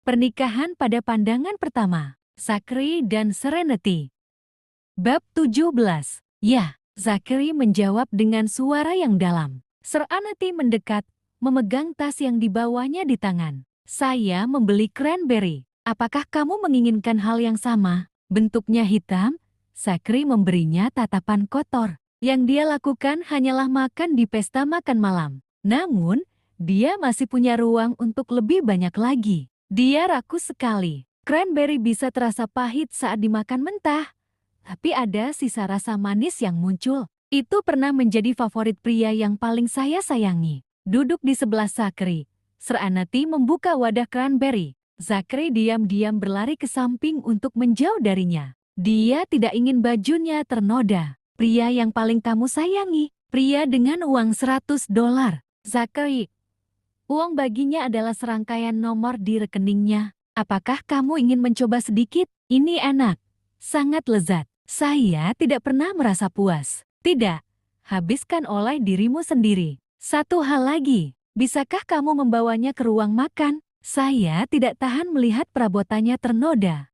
Pernikahan pada pandangan pertama, Zachary dan Serenity. Bab 17. Ya, Zachary menjawab dengan suara yang dalam. Serenity mendekat, memegang tas yang dibawanya di tangan. Saya membeli cranberry. Apakah kamu menginginkan hal yang sama? Bentuknya hitam. Zachary memberinya tatapan kotor. Yang dia lakukan hanyalah makan di pesta makan malam. Namun, dia masih punya ruang untuk lebih banyak lagi. Dia rakus sekali. Cranberry bisa terasa pahit saat dimakan mentah. Tapi ada sisa rasa manis yang muncul. Itu pernah menjadi favorit pria yang paling saya sayangi. Duduk di sebelah Zachary, Serenity membuka wadah cranberry. Zachary diam-diam berlari ke samping untuk menjauh darinya. Dia tidak ingin bajunya ternoda. Pria yang paling kamu sayangi. Pria dengan uang $100. Zachary. Uang baginya adalah serangkaian nomor di rekeningnya. Apakah kamu ingin mencoba sedikit? Ini enak. Sangat lezat. Saya tidak pernah merasa puas. Tidak. Habiskan oleh dirimu sendiri. Satu hal lagi. Bisakah kamu membawanya ke ruang makan? Saya tidak tahan melihat perabotannya ternoda.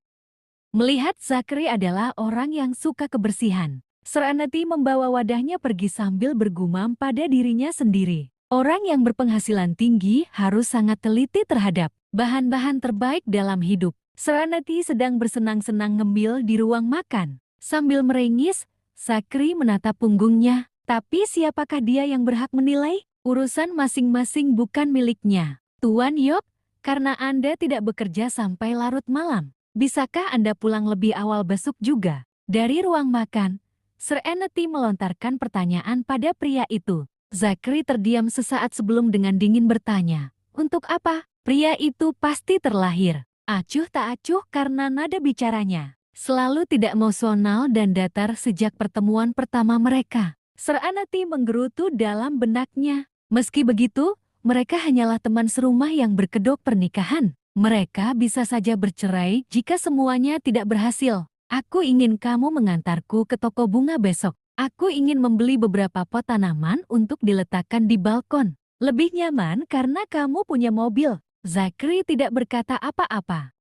Melihat Zachary adalah orang yang suka kebersihan. Serenity membawa wadahnya pergi sambil bergumam pada dirinya sendiri. Orang yang berpenghasilan tinggi harus sangat teliti terhadap bahan-bahan terbaik dalam hidup. Serenity sedang bersenang-senang ngemil di ruang makan. Sambil merengis, Zachary menatap punggungnya. Tapi siapakah dia yang berhak menilai? Urusan masing-masing bukan miliknya. Tuan Yok, karena Anda tidak bekerja sampai larut malam, bisakah Anda pulang lebih awal besok juga? Dari ruang makan, Serenity melontarkan pertanyaan pada pria itu. Zachary terdiam sesaat sebelum dengan dingin bertanya, "Untuk apa?" Pria itu pasti terlahir. Acuh tak acuh karena nada bicaranya selalu tidak emosional dan datar sejak pertemuan pertama mereka. Serenity menggerutu dalam benaknya. Meski begitu, mereka hanyalah teman serumah yang berkedok pernikahan. Mereka bisa saja bercerai jika semuanya tidak berhasil. Aku ingin kamu mengantarku ke toko bunga besok. Aku ingin membeli beberapa pot tanaman untuk diletakkan di balkon. Lebih nyaman karena kamu punya mobil. Zachary tidak berkata apa-apa.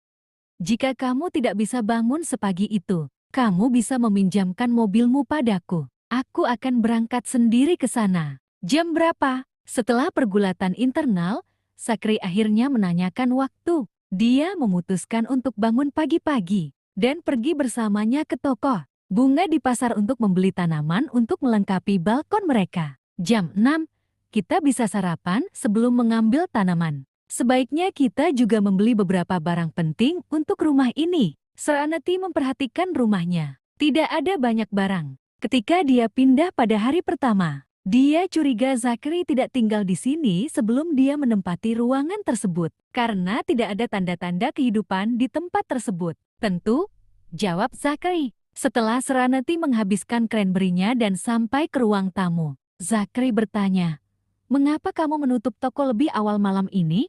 Jika kamu tidak bisa bangun sepagi itu, kamu bisa meminjamkan mobilmu padaku. Aku akan berangkat sendiri ke sana. Jam berapa? Setelah pergulatan internal, Zachary akhirnya menanyakan waktu. Dia memutuskan untuk bangun pagi-pagi dan pergi bersamanya ke toko bunga di pasar untuk membeli tanaman untuk melengkapi balkon mereka. Jam 6, kita bisa sarapan sebelum mengambil tanaman. Sebaiknya kita juga membeli beberapa barang penting untuk rumah ini. Serenity memperhatikan rumahnya. Tidak ada banyak barang. Ketika dia pindah pada hari pertama, dia curiga Zachary tidak tinggal di sini sebelum dia menempati ruangan tersebut. Karena tidak ada tanda-tanda kehidupan di tempat tersebut. Tentu, jawab Zachary. Setelah Serenity menghabiskan cranberry-nya dan sampai ke ruang tamu, Zachary bertanya, "Mengapa kamu menutup toko lebih awal malam ini?"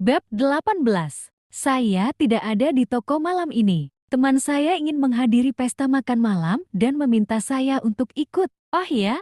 Bab 18. Saya tidak ada di toko malam ini. Teman saya ingin menghadiri pesta makan malam dan meminta saya untuk ikut. Oh ya?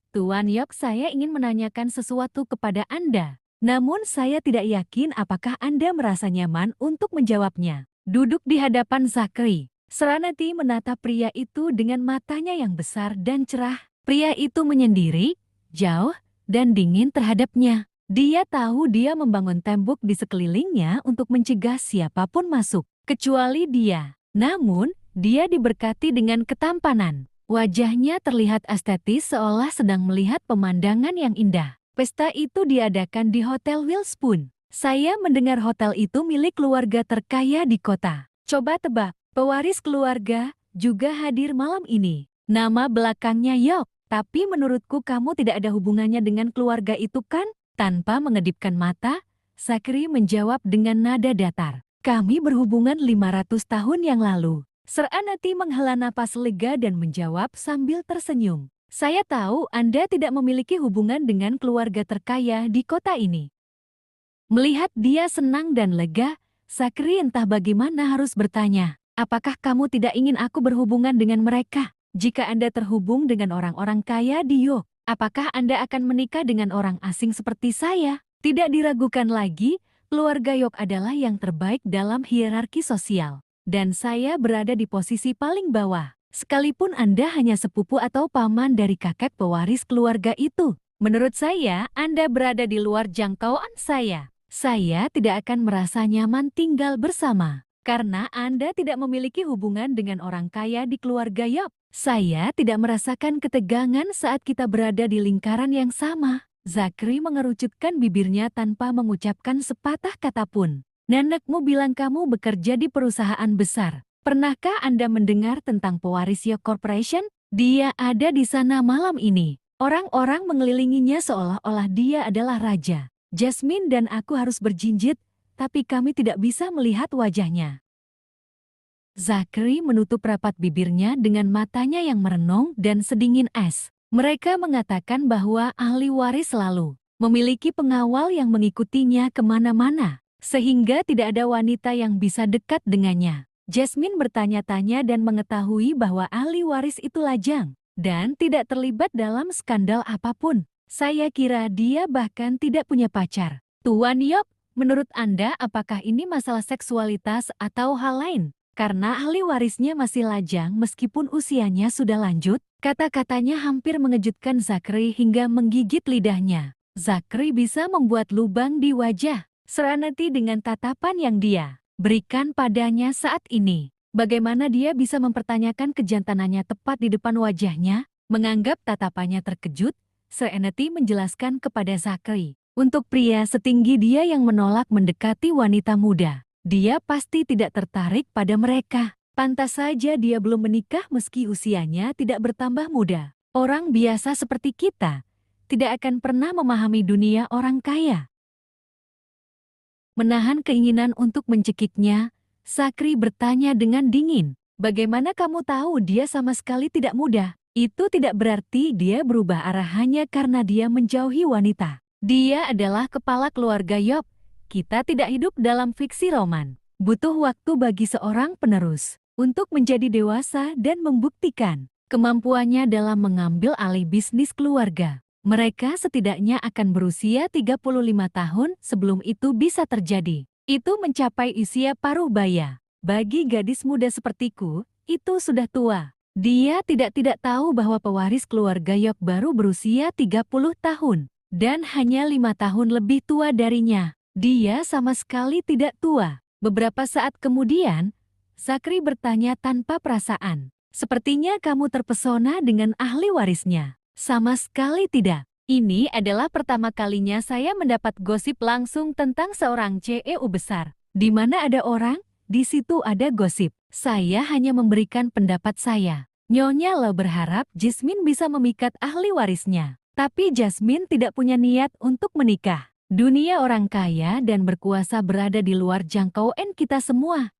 Tuan Yok, saya ingin menanyakan sesuatu kepada Anda. Namun saya tidak yakin apakah Anda merasa nyaman untuk menjawabnya. Duduk di hadapan Zachary, Serenity menatap pria itu dengan matanya yang besar dan cerah. Pria itu menyendiri, jauh, dan dingin terhadapnya. Dia tahu dia membangun tembok di sekelilingnya untuk mencegah siapapun masuk, kecuali dia. Namun, dia diberkati dengan ketampanan. Wajahnya terlihat estetis seolah sedang melihat pemandangan yang indah. Pesta itu diadakan di Hotel Wilspoon. Saya mendengar hotel itu milik keluarga terkaya di kota. Coba tebak. Pewaris keluarga juga hadir malam ini. Nama belakangnya Yok, tapi menurutku kamu tidak ada hubungannya dengan keluarga itu kan? Tanpa mengedipkan mata, Zachary menjawab dengan nada datar. Kami berhubungan 500 tahun yang lalu. Serenity menghela napas lega dan menjawab sambil tersenyum. Saya tahu Anda tidak memiliki hubungan dengan keluarga terkaya di kota ini. Melihat dia senang dan lega, Zachary entah bagaimana harus bertanya. Apakah kamu tidak ingin aku berhubungan dengan mereka? Jika Anda terhubung dengan orang-orang kaya di York, apakah Anda akan menikah dengan orang asing seperti saya? Tidak diragukan lagi, Keluarga Yok adalah yang terbaik dalam hierarki sosial. Dan saya berada di posisi paling bawah. Sekalipun Anda hanya sepupu atau paman dari kakek pewaris keluarga itu. Menurut saya, Anda berada di luar jangkauan saya. Saya tidak akan merasa nyaman tinggal bersama. Karena Anda tidak memiliki hubungan dengan orang kaya di keluarga Yok. Saya tidak merasakan ketegangan saat kita berada di lingkaran yang sama. Zachary mengerucutkan bibirnya tanpa mengucapkan sepatah kata pun. Nenekmu bilang kamu bekerja di perusahaan besar. Pernahkah Anda mendengar tentang pewaris Yok Corporation? Dia ada di sana malam ini. Orang-orang mengelilinginya seolah-olah dia adalah raja. Jasmine dan aku harus berjinjit, tapi kami tidak bisa melihat wajahnya. Zachary menutup rapat bibirnya dengan matanya yang merenung dan sedingin es. Mereka mengatakan bahwa ahli waris selalu memiliki pengawal yang mengikutinya kemana-mana, sehingga tidak ada wanita yang bisa dekat dengannya. Jasmine bertanya-tanya dan mengetahui bahwa ahli waris itu lajang dan tidak terlibat dalam skandal apapun. Saya kira dia bahkan tidak punya pacar. Tuan Yok, menurut Anda apakah ini masalah seksualitas atau hal lain? Karena ahli warisnya masih lajang meskipun usianya sudah lanjut, kata-katanya hampir mengejutkan Zachary hingga menggigit lidahnya. Zachary bisa membuat lubang di wajah Serenity dengan tatapan yang dia berikan padanya saat ini. Bagaimana dia bisa mempertanyakan kejantanannya tepat di depan wajahnya? Menganggap tatapannya terkejut, Serenity menjelaskan kepada Zachary, untuk pria setinggi dia yang menolak mendekati wanita muda, dia pasti tidak tertarik pada mereka. Pantas saja dia belum menikah meski usianya tidak bertambah muda. Orang biasa seperti kita tidak akan pernah memahami dunia orang kaya. Menahan keinginan untuk mencekiknya, Zachary bertanya dengan dingin, bagaimana kamu tahu dia sama sekali tidak muda? Itu tidak berarti dia berubah arah hanya karena dia menjauhi wanita. Dia adalah kepala keluarga Yok. Kita tidak hidup dalam fiksi roman. Butuh waktu bagi seorang penerus untuk menjadi dewasa dan membuktikan kemampuannya dalam mengambil alih bisnis keluarga. Mereka setidaknya akan berusia 35 tahun sebelum itu bisa terjadi. Itu mencapai usia paruh baya. Bagi gadis muda sepertiku, itu sudah tua. Dia tidak tahu bahwa pewaris keluarga Yok baru berusia 30 tahun dan hanya 5 tahun lebih tua darinya. Dia sama sekali tidak tua. Beberapa saat kemudian, Zachary bertanya tanpa perasaan. Sepertinya kamu terpesona dengan ahli warisnya. Sama sekali tidak. Ini adalah pertama kalinya saya mendapat gosip langsung tentang seorang CEO besar. Di mana ada orang, di situ ada gosip. Saya hanya memberikan pendapat saya. Nyonya Lau berharap Jasmine bisa memikat ahli warisnya. Tapi Jasmine tidak punya niat untuk menikah. Dunia orang kaya dan berkuasa berada di luar jangkauan kita semua.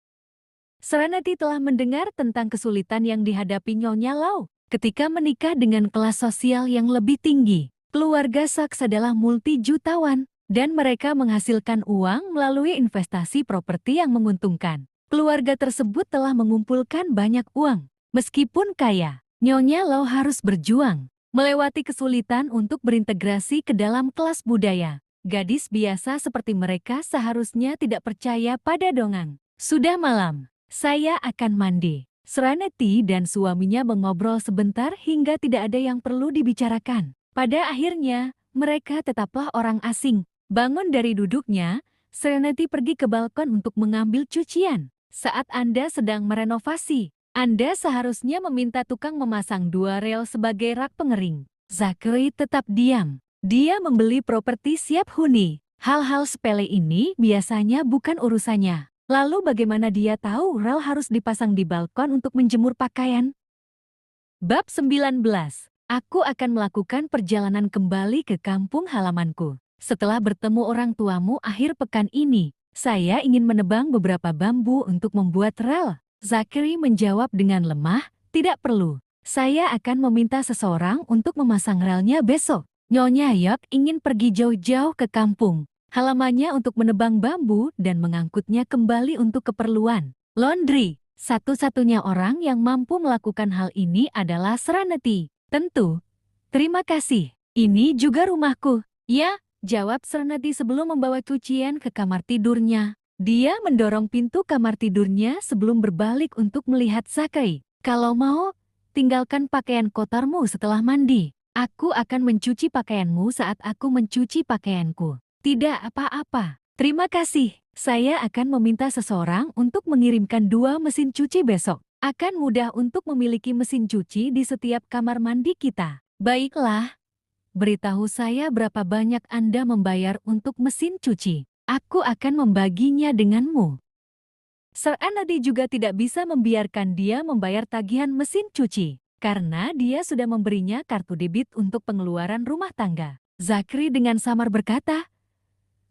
Serenity telah mendengar tentang kesulitan yang dihadapi Nyonya Lau ketika menikah dengan kelas sosial yang lebih tinggi. Keluarga Saks adalah multi-jutawan dan mereka menghasilkan uang melalui investasi properti yang menguntungkan. Keluarga tersebut telah mengumpulkan banyak uang. Meskipun kaya, Nyonya Lau harus berjuang melewati kesulitan untuk berintegrasi ke dalam kelas budaya. Gadis biasa seperti mereka seharusnya tidak percaya pada dongeng. Sudah malam, saya akan mandi. Serenity dan suaminya mengobrol sebentar hingga tidak ada yang perlu dibicarakan. Pada akhirnya, mereka tetaplah orang asing. Bangun dari duduknya, Serenity pergi ke balkon untuk mengambil cucian. Saat Anda sedang merenovasi, Anda seharusnya meminta tukang memasang 2 rel sebagai rak pengering. Zachary tetap diam. Dia membeli properti siap huni. Hal-hal sepele ini biasanya bukan urusannya. Lalu bagaimana dia tahu rel harus dipasang di balkon untuk menjemur pakaian? Bab 19. Aku akan melakukan perjalanan kembali ke kampung halamanku. Setelah bertemu orang tuamu akhir pekan ini, saya ingin menebang beberapa bambu untuk membuat rel. Zachary menjawab dengan lemah, tidak perlu. Saya akan meminta seseorang untuk memasang relnya besok. Nyonya Yok ingin pergi jauh-jauh ke kampung halamannya untuk menebang bambu dan mengangkutnya kembali untuk keperluan laundry. Satu-satunya orang yang mampu melakukan hal ini adalah Serenity. Tentu. Terima kasih. Ini juga rumahku. Ya, Jawab Serenity sebelum membawa cucian ke kamar tidurnya. Dia mendorong pintu kamar tidurnya sebelum berbalik untuk melihat Zachary. Kalau mau, tinggalkan pakaian kotormu setelah mandi. Aku akan mencuci pakaianmu saat aku mencuci pakaianku. Tidak apa-apa. Terima kasih. Saya akan meminta seseorang untuk mengirimkan 2 mesin cuci besok. Akan mudah untuk memiliki mesin cuci di setiap kamar mandi kita. Baiklah. Beritahu saya berapa banyak Anda membayar untuk mesin cuci. Aku akan membaginya denganmu. Serenity juga tidak bisa membiarkan dia membayar tagihan mesin cuci, karena dia sudah memberinya kartu debit untuk pengeluaran rumah tangga. Zachary dengan samar berkata,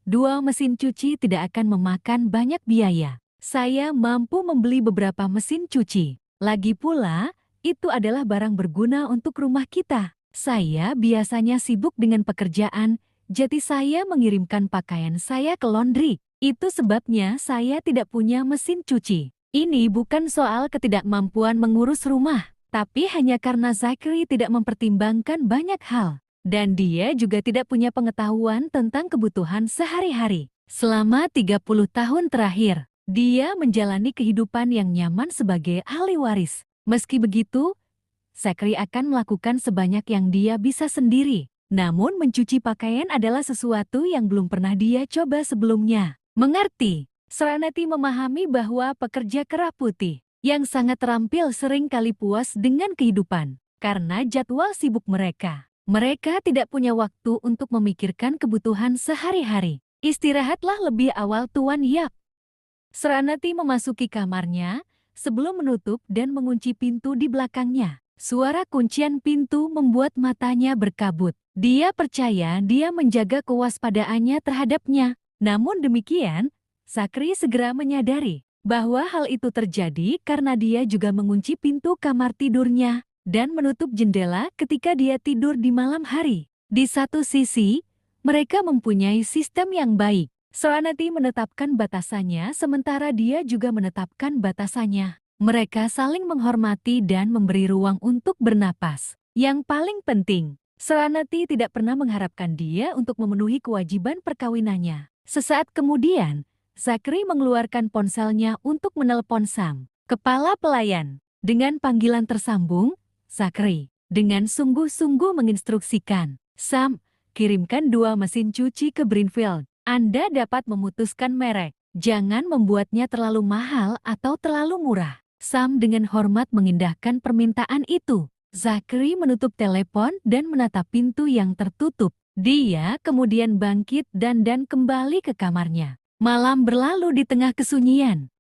2 mesin cuci tidak akan memakan banyak biaya. Saya mampu membeli beberapa mesin cuci. Lagi pula, itu adalah barang berguna untuk rumah kita. Saya biasanya sibuk dengan pekerjaan, jadi saya mengirimkan pakaian saya ke laundry. Itu sebabnya saya tidak punya mesin cuci. Ini bukan soal ketidakmampuan mengurus rumah, tapi hanya karena Zachary tidak mempertimbangkan banyak hal. Dan dia juga tidak punya pengetahuan tentang kebutuhan sehari-hari. Selama 30 tahun terakhir, dia menjalani kehidupan yang nyaman sebagai ahli waris. Meski begitu, Zachary akan melakukan sebanyak yang dia bisa sendiri. Namun mencuci pakaian adalah sesuatu yang belum pernah dia coba sebelumnya. Mengerti, Serenity memahami bahwa pekerja kerah putih yang sangat terampil sering kali puas dengan kehidupan karena jadwal sibuk mereka. Mereka tidak punya waktu untuk memikirkan kebutuhan sehari-hari. Istirahatlah lebih awal Tuan Yap. Serenity memasuki kamarnya sebelum menutup dan mengunci pintu di belakangnya. Suara kuncian pintu membuat matanya berkabut. Dia percaya dia menjaga kewaspadaannya terhadapnya. Namun demikian, Zachary segera menyadari bahwa hal itu terjadi karena dia juga mengunci pintu kamar tidurnya dan menutup jendela ketika dia tidur di malam hari. Di satu sisi, mereka mempunyai sistem yang baik. Serenity menetapkan batasannya sementara dia juga menetapkan batasannya. Mereka saling menghormati dan memberi ruang untuk bernapas. Yang paling penting, Serenity tidak pernah mengharapkan dia untuk memenuhi kewajiban perkawinannya. Sesaat kemudian, Zachary mengeluarkan ponselnya untuk menelpon Sam, kepala pelayan. Dengan panggilan tersambung, Zachary dengan sungguh-sungguh menginstruksikan, Sam, kirimkan 2 mesin cuci ke Greenfield. Anda dapat memutuskan merek. Jangan membuatnya terlalu mahal atau terlalu murah. Sam dengan hormat mengindahkan permintaan itu. Zachary menutup telepon dan menatap pintu yang tertutup. Dia kemudian bangkit dan kembali ke kamarnya. Malam berlalu di tengah kesunyian.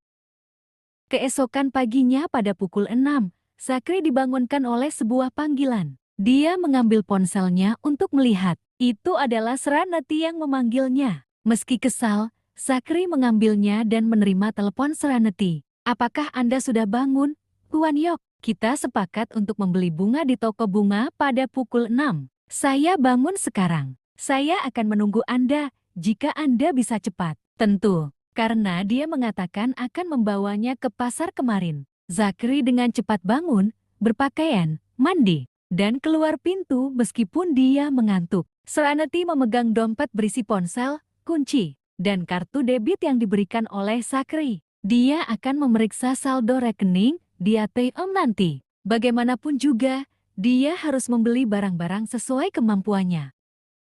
Keesokan paginya pada pukul 6, Zachary dibangunkan oleh sebuah panggilan. Dia mengambil ponselnya untuk melihat. Itu adalah Serenity yang memanggilnya. Meski kesal, Zachary mengambilnya dan menerima telepon Serenity. Apakah Anda sudah bangun, Tuan Yok? Kita sepakat untuk membeli bunga di toko bunga pada pukul 6. Saya bangun sekarang. Saya akan menunggu Anda jika Anda bisa cepat. Tentu, karena dia mengatakan akan membawanya ke pasar kemarin. Zachary dengan cepat bangun, berpakaian, mandi, dan keluar pintu meskipun dia mengantuk. Serenity memegang dompet berisi ponsel, kunci, dan kartu debit yang diberikan oleh Zachary. Dia akan memeriksa saldo rekening di ATM nanti. Bagaimanapun juga, dia harus membeli barang-barang sesuai kemampuannya.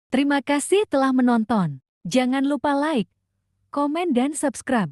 Terima kasih telah menonton. Jangan lupa like, komen, dan subscribe.